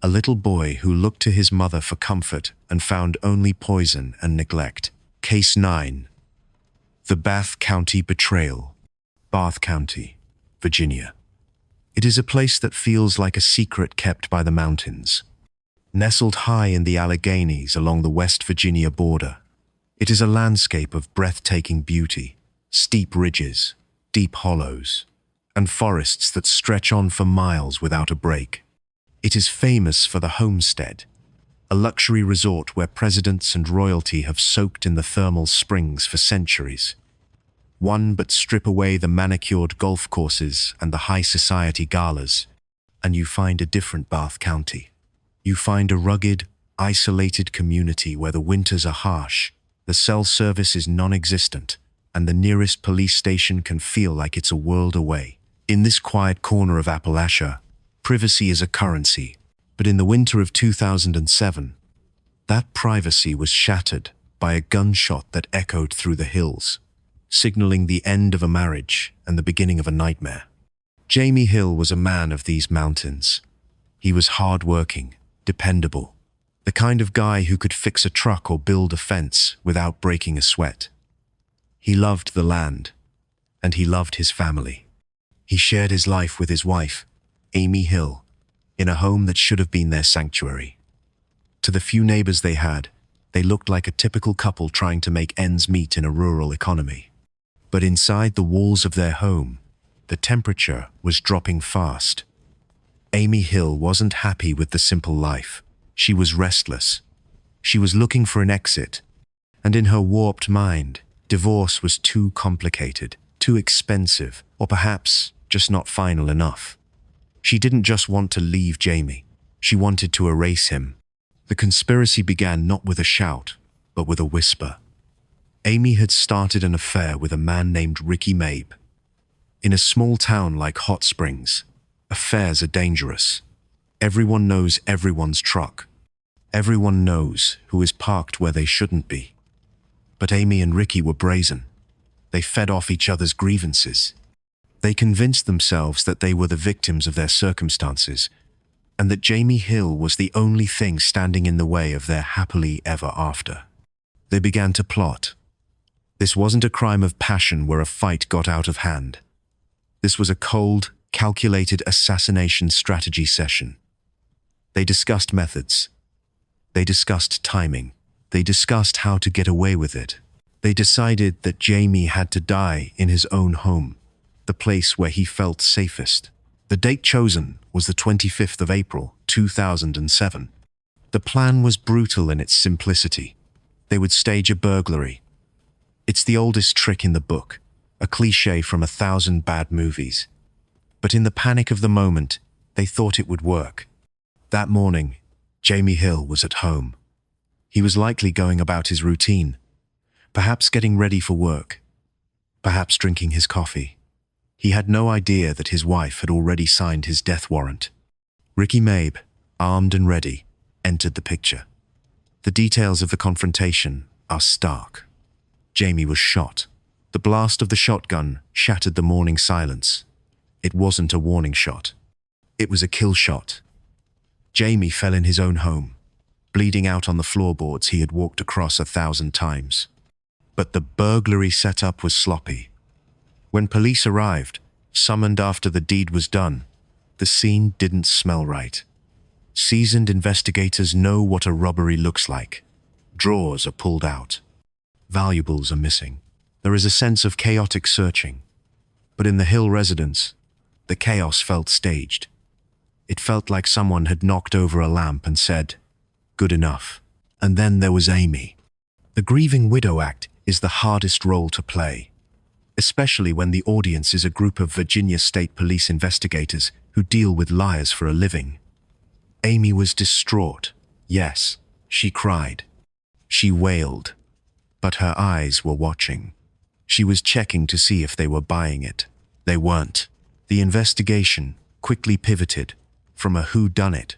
a little boy who looked to his mother for comfort and found only poison and neglect. Case 9. The Bath County Betrayal. Bath County, Virginia. It is a place that feels like a secret kept by the mountains. Nestled high in the Alleghenies along the West Virginia border, it is a landscape of breathtaking beauty, steep ridges, deep hollows, and forests that stretch on for miles without a break. It is famous for the homestead, a luxury resort where presidents and royalty have soaked in the thermal springs for centuries. But strip away the manicured golf courses and the high society galas, and you find a different Bath County. You find a rugged, isolated community where the winters are harsh, the cell service is non-existent, and the nearest police station can feel like it's a world away. In this quiet corner of Appalachia, privacy is a currency, but in the winter of 2007, that privacy was shattered by a gunshot that echoed through the hills, signaling the end of a marriage and the beginning of a nightmare. Jamie Hill was a man of these mountains. He was hard-working, dependable, the kind of guy who could fix a truck or build a fence without breaking a sweat. He loved the land, and he loved his family. He shared his life with his wife, Amy Hill, in a home that should have been their sanctuary. To the few neighbors they had, they looked like a typical couple trying to make ends meet in a rural economy. But inside the walls of their home, the temperature was dropping fast. Amy Hill wasn't happy with the simple life. She was restless. She was looking for an exit. And in her warped mind, divorce was too complicated, too expensive, or perhaps just not final enough. She didn't just want to leave Jamie. She wanted to erase him. The conspiracy began not with a shout, but with a whisper. Amy had started an affair with a man named Ricky Mabe. In a small town like Hot Springs, affairs are dangerous. Everyone knows everyone's truck. Everyone knows who is parked where they shouldn't be. But Amy and Ricky were brazen. They fed off each other's grievances. They convinced themselves that they were the victims of their circumstances, and that Jamie Hill was the only thing standing in the way of their happily ever after. They began to plot. This wasn't a crime of passion where a fight got out of hand. This was a cold, calculated assassination strategy session. They discussed methods. They discussed timing. They discussed how to get away with it. They decided that Jamie had to die in his own home, the place where he felt safest. The date chosen was the 25th of April, 2007. The plan was brutal in its simplicity. They would stage a burglary. It's the oldest trick in the book, a cliché from 1,000 bad movies. But in the panic of the moment, they thought it would work. That morning, Jamie Hill was at home. He was likely going about his routine, perhaps getting ready for work, perhaps drinking his coffee. He had no idea that his wife had already signed his death warrant. Ricky Mabe, armed and ready, entered the picture. The details of the confrontation are stark. Jamie was shot. The blast of the shotgun shattered the morning silence. It wasn't a warning shot. It was a kill shot. Jamie fell in his own home, bleeding out on the floorboards he had walked across 1,000 times. But the burglary setup was sloppy. When police arrived, summoned after the deed was done, the scene didn't smell right. Seasoned investigators know what a robbery looks like. Drawers are pulled out. Valuables are missing. There is a sense of chaotic searching. But in the Hill residence, the chaos felt staged. It felt like someone had knocked over a lamp and said, "Good enough." And then there was Amy. The grieving widow act is the hardest role to play, especially when the audience is a group of Virginia State Police investigators who deal with liars for a living. Amy was distraught. Yes, she cried. She wailed. But her eyes were watching. She was checking to see if they were buying it. They weren't. The investigation quickly pivoted from a whodunit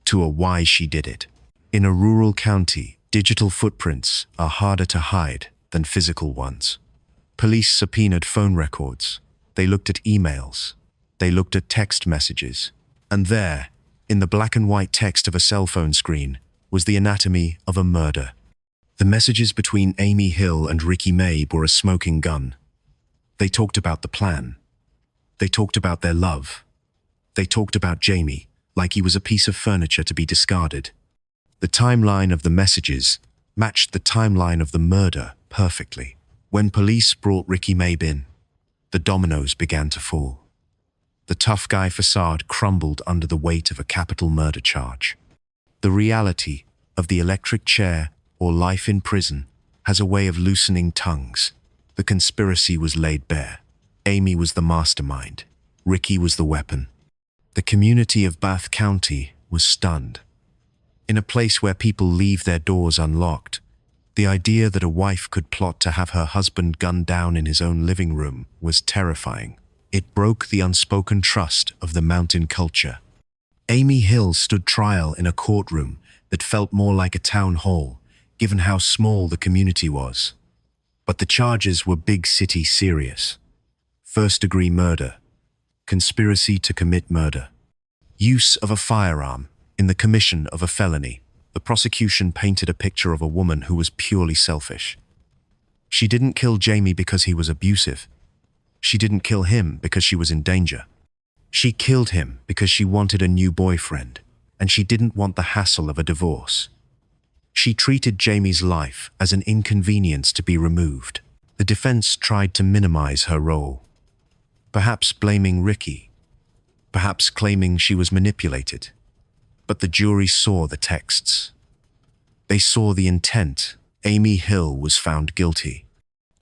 to a why she did it. In a rural county, digital footprints are harder to hide than physical ones. Police subpoenaed phone records. They looked at emails. They looked at text messages. And there, in the black and white text of a cell phone screen, was the anatomy of a murder. The messages between Amy Hill and Ricky Mabe were a smoking gun. They talked about the plan. They talked about their love. They talked about Jamie like he was a piece of furniture to be discarded. The timeline of the messages matched the timeline of the murder perfectly. When police brought Ricky Mabe in, the dominoes began to fall. The tough guy facade crumbled under the weight of a capital murder charge. The reality of the electric chair or life in prison has a way of loosening tongues. The conspiracy was laid bare. Amy was the mastermind. Ricky was the weapon. The community of Bath County was stunned. In a place where people leave their doors unlocked, the idea that a wife could plot to have her husband gunned down in his own living room was terrifying. It broke the unspoken trust of the mountain culture. Amy Hill stood trial in a courtroom that felt more like a town hall, given how small the community was. But the charges were big city serious. First-degree murder, conspiracy to commit murder, use of a firearm in the commission of a felony. The prosecution painted a picture of a woman who was purely selfish. She didn't kill Jamie because he was abusive. She didn't kill him because she was in danger. She killed him because she wanted a new boyfriend, and she didn't want the hassle of a divorce. She treated Jamie's life as an inconvenience to be removed. The defense tried to minimize her role, perhaps blaming Ricky, perhaps claiming she was manipulated. But the jury saw the texts. They saw the intent. Amy Hill was found guilty.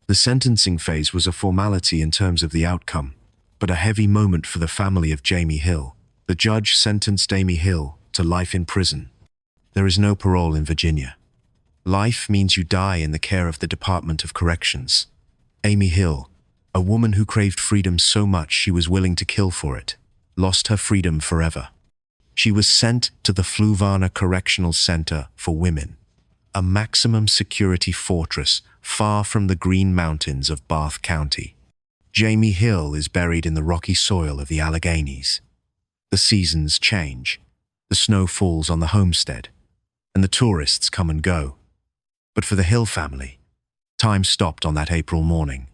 The sentencing phase was a formality in terms of the outcome, but a heavy moment for the family of Jamie Hill. The judge sentenced Amy Hill to life in prison. There is no parole in Virginia. Life means you die in the care of the Department of Corrections. Amy Hill, a woman who craved freedom so much she was willing to kill for it, lost her freedom forever. She was sent to the Fluvanna Correctional Center for Women, a maximum security fortress far from the Green Mountains of Bath County. Jamie Hill is buried in the rocky soil of the Alleghenies. The seasons change. The snow falls on the homestead, and the tourists come and go. But for the Hill family, time stopped on that April morning.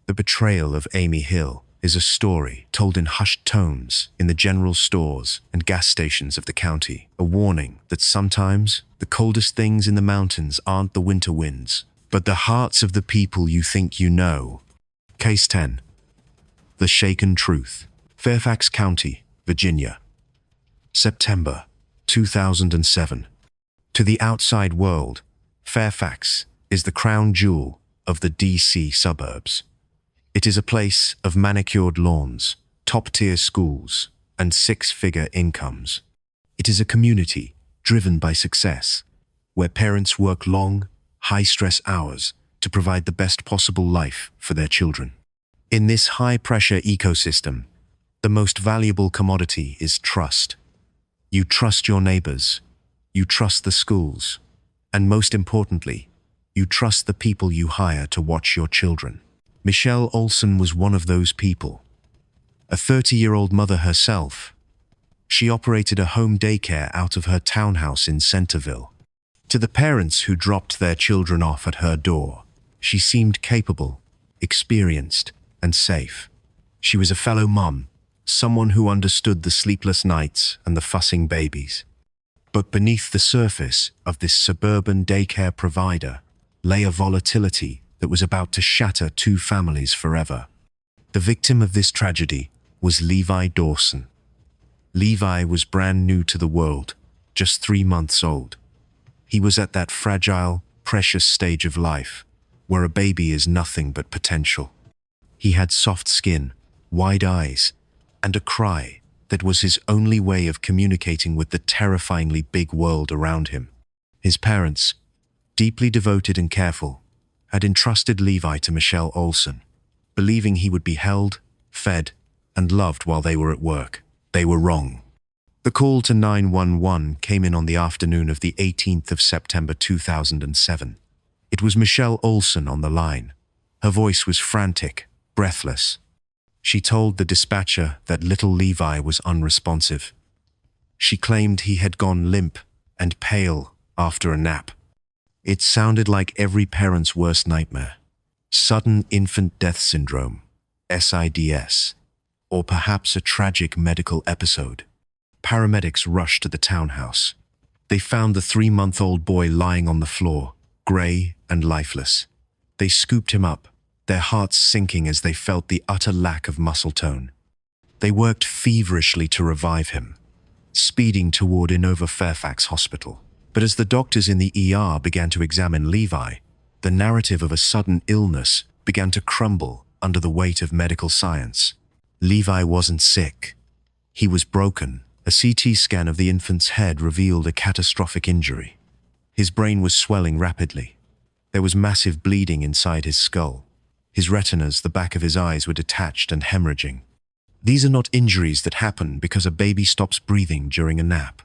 The betrayal of Amy Hill is a story told in hushed tones in the general stores and gas stations of the county, a warning that sometimes the coldest things in the mountains aren't the winter winds, but the hearts of the people you think you know. Case 10. The Shaken Truth. Fairfax County, Virginia. September 2007. To the outside world, Fairfax is the crown jewel of the DC suburbs. It is a place of manicured lawns, top-tier schools, and six-figure incomes. It is a community driven by success, where parents work long, high-stress hours to provide the best possible life for their children. In this high-pressure ecosystem, the most valuable commodity is trust. You trust your neighbors, you trust the schools, and most importantly, you trust the people you hire to watch your children. Michelle Olson was one of those people. A 30-year-old mother herself, she operated a home daycare out of her townhouse in Centerville. To the parents who dropped their children off at her door, she seemed capable, experienced, and safe. She was a fellow mom, someone who understood the sleepless nights and the fussing babies. But beneath the surface of this suburban daycare provider lay a volatility that was about to shatter two families forever. The victim of this tragedy was Levi Dawson. Levi was brand new to the world, just 3 months old. He was at that fragile, precious stage of life, where a baby is nothing but potential. He had soft skin, wide eyes, and a cry that was his only way of communicating with the terrifyingly big world around him. His parents, deeply devoted and careful, had entrusted Levi to Michelle Olson, believing he would be held, fed, and loved while they were at work. They were wrong. The call to 911 came in on the afternoon of the 18th of September 2007. It was Michelle Olson on the line. Her voice was frantic, breathless. She told the dispatcher that little Levi was unresponsive. She claimed he had gone limp and pale after a nap. It sounded like every parent's worst nightmare. Sudden infant death syndrome, SIDS, or perhaps a tragic medical episode. Paramedics rushed to the townhouse. They found the 3-month-old boy lying on the floor, gray and lifeless. They scooped him up, their hearts sinking as they felt the utter lack of muscle tone. They worked feverishly to revive him, speeding toward Inova Fairfax Hospital. But as the doctors in the ER began to examine Levi, the narrative of a sudden illness began to crumble under the weight of medical science. Levi wasn't sick. He was broken. A CT scan of the infant's head revealed a catastrophic injury. His brain was swelling rapidly. There was massive bleeding inside his skull. His retinas, the back of his eyes, were detached and hemorrhaging. These are not injuries that happen because a baby stops breathing during a nap.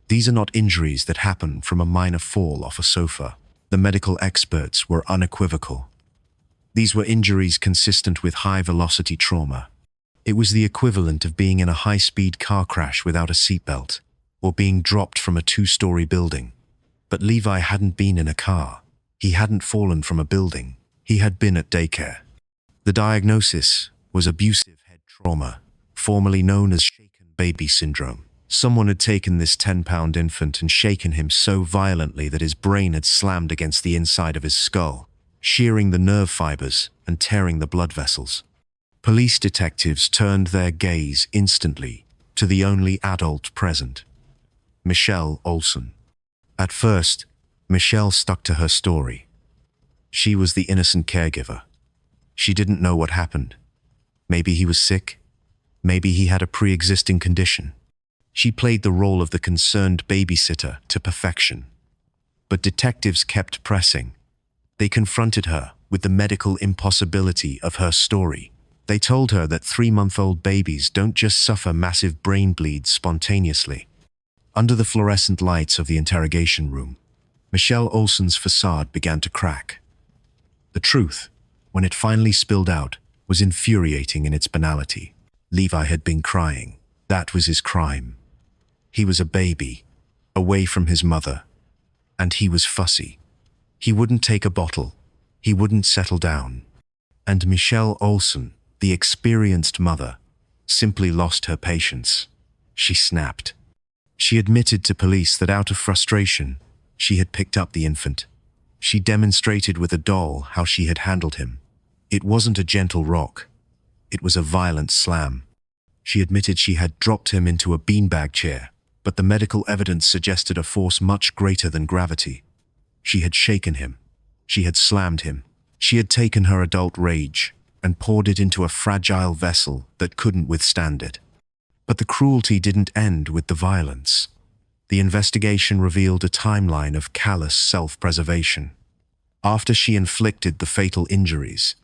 These are not injuries that happen from a minor fall off a sofa. The medical experts were unequivocal. These were injuries consistent with high-velocity trauma. It was the equivalent of being in a high-speed car crash without a seatbelt, or being dropped from a 2-story building. But Levi hadn't been in a car. He hadn't fallen from a building. He had been at daycare. The diagnosis was abusive head trauma, formerly known as shaken baby syndrome. Someone had taken this 10-pound infant and shaken him so violently that his brain had slammed against the inside of his skull, shearing the nerve fibers and tearing the blood vessels. Police detectives turned their gaze instantly to the only adult present, Michelle Olson. At first, Michelle stuck to her story. She was the innocent caregiver. She didn't know what happened. Maybe he was sick. Maybe he had a pre-existing condition. She played the role of the concerned babysitter to perfection. But detectives kept pressing. They confronted her with the medical impossibility of her story. They told her that 3-month-old babies don't just suffer massive brain bleeds spontaneously. Under the fluorescent lights of the interrogation room, Michelle Olson's facade began to crack. The truth, when it finally spilled out, was infuriating in its banality. Levi had been crying. That was his crime. He was a baby, away from his mother, and he was fussy. He wouldn't take a bottle. He wouldn't settle down. And Michelle Olson The experienced mother simply lost her patience. She snapped. She admitted to police that out of frustration, she had picked up the infant. She demonstrated with a doll how she had handled him. It wasn't a gentle rock. It was a violent slam. She admitted she had dropped him into a beanbag chair, but the medical evidence suggested a force much greater than gravity. She had shaken him. She had slammed him. She had taken her adult rage and poured it into a fragile vessel that couldn't withstand it. But the cruelty didn't end with the violence. The investigation revealed a timeline of callous self-preservation. After she inflicted the fatal injuries,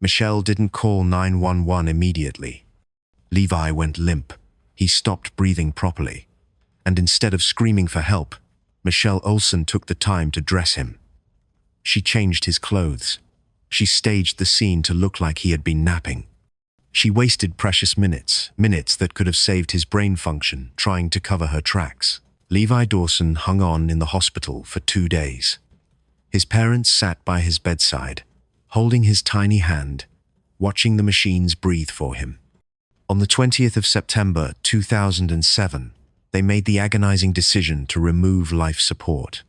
Michelle didn't call 911 immediately. Levi went limp. He stopped breathing properly. And instead of screaming for help, Michelle Olsen took the time to dress him. She changed his clothes. She staged the scene to look like he had been napping. She wasted precious minutes that could have saved his brain function, trying to cover her tracks. Levi Dawson hung on in the hospital for 2 days. His parents sat by his bedside, holding his tiny hand, watching the machines breathe for him. On the 20th of September 2007, they made the agonizing decision to remove life support.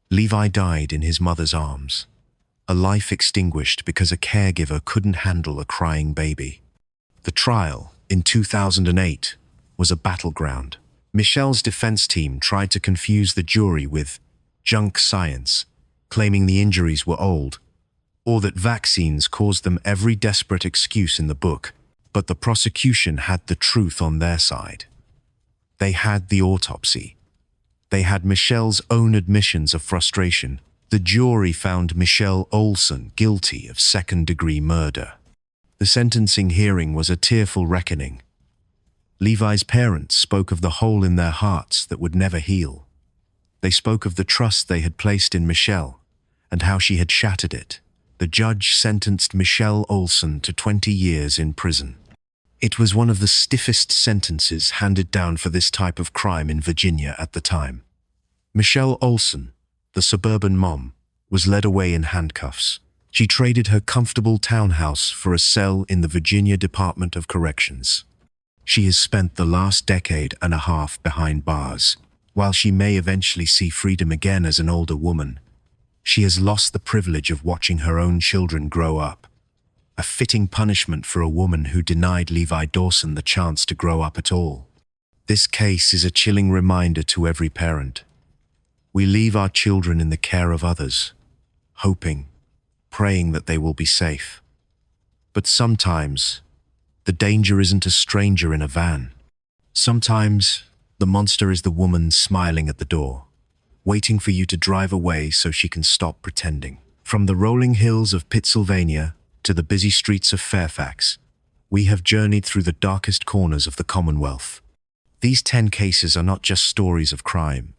Levi died in his mother's arms. A life extinguished because a caregiver couldn't handle a crying baby. The trial, in 2008, was a battleground. Michelle's defense team tried to confuse the jury with junk science, claiming the injuries were old, or that vaccines caused them every desperate excuse in the book. But the prosecution had the truth on their side. They had the autopsy. They had Michelle's own admissions of frustration. The jury found Michelle Olsen guilty of second-degree murder. The sentencing hearing was a tearful reckoning. Levi's parents spoke of the hole in their hearts that would never heal. They spoke of the trust they had placed in Michelle and how she had shattered it. The judge sentenced Michelle Olsen to 20 years in prison. It was one of the stiffest sentences handed down for this type of crime in Virginia at the time. Michelle Olsen, the suburban mom, was led away in handcuffs. She traded her comfortable townhouse for a cell in the Virginia Department of Corrections. She has spent the last decade and a half behind bars. While she may eventually see freedom again as an older woman, she has lost the privilege of watching her own children grow up. A fitting punishment for a woman who denied Levi Dawson the chance to grow up at all. This case is a chilling reminder to every parent. We leave our children in the care of others, hoping, praying that they will be safe. But sometimes, the danger isn't a stranger in a van. Sometimes, the monster is the woman smiling at the door, waiting for you to drive away so she can stop pretending. From the rolling hills of Pittsylvania to the busy streets of Fairfax, we have journeyed through the darkest corners of the Commonwealth. These 10 cases are not just stories of crime.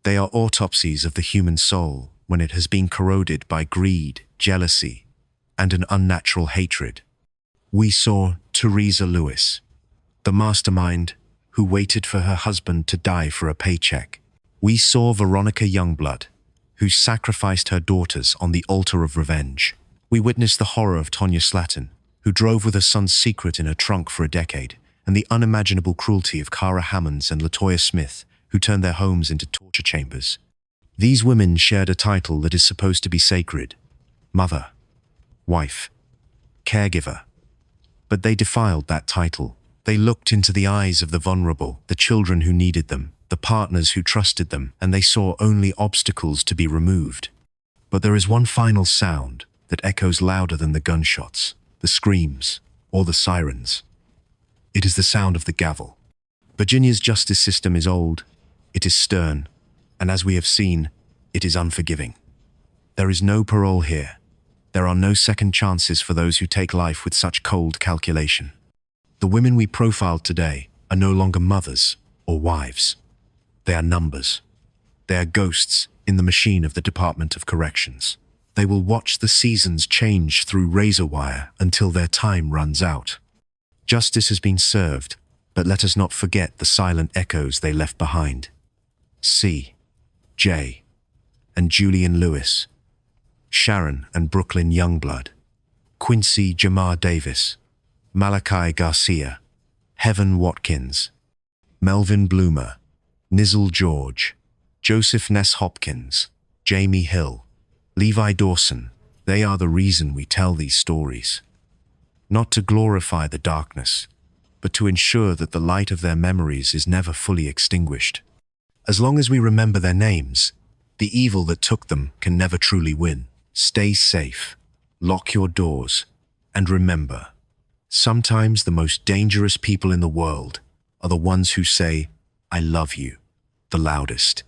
They are autopsies of the human soul when it has been corroded by greed, jealousy, and an unnatural hatred. We saw Teresa Lewis, the mastermind who waited for her husband to die for a paycheck. We saw Veronica Youngblood, who sacrificed her daughters on the altar of revenge. We witnessed the horror of Tonya Slaton, who drove with her son's secret in her trunk for a decade, and the unimaginable cruelty of Cara Hammonds and Latoya Smith, who turned their homes into torture chambers. These women shared a title that is supposed to be sacred: mother, wife, caregiver. But they defiled that title. They looked into the eyes of the vulnerable, the children who needed them, the partners who trusted them, and they saw only obstacles to be removed. But there is one final sound that echoes louder than the gunshots, the screams, or the sirens. It is the sound of the gavel. Virginia's justice system is old, it is stern, and as we have seen, it is unforgiving. There is no parole here. There are no second chances for those who take life with such cold calculation. The women we profiled today are no longer mothers or wives. They are numbers. They are ghosts in the machine of the Department of Corrections. They will watch the seasons change through razor wire until their time runs out. Justice has been served, but let us not forget the silent echoes they left behind. C, J, and Julian Lewis, Sharon and Brooklyn Youngblood, Quincy Jamar Davis, Malachi Garcia, Heaven Watkins, Melvin Bloomer, Nizzle George, Joseph Ness Hopkins, Jamie Hill, Levi Dawson. They are the reason we tell these stories. Not to glorify the darkness, but to ensure that the light of their memories is never fully extinguished. As long as we remember their names, the evil that took them can never truly win. Stay safe, lock your doors, and remember, sometimes the most dangerous people in the world are the ones who say, "I love you," the loudest.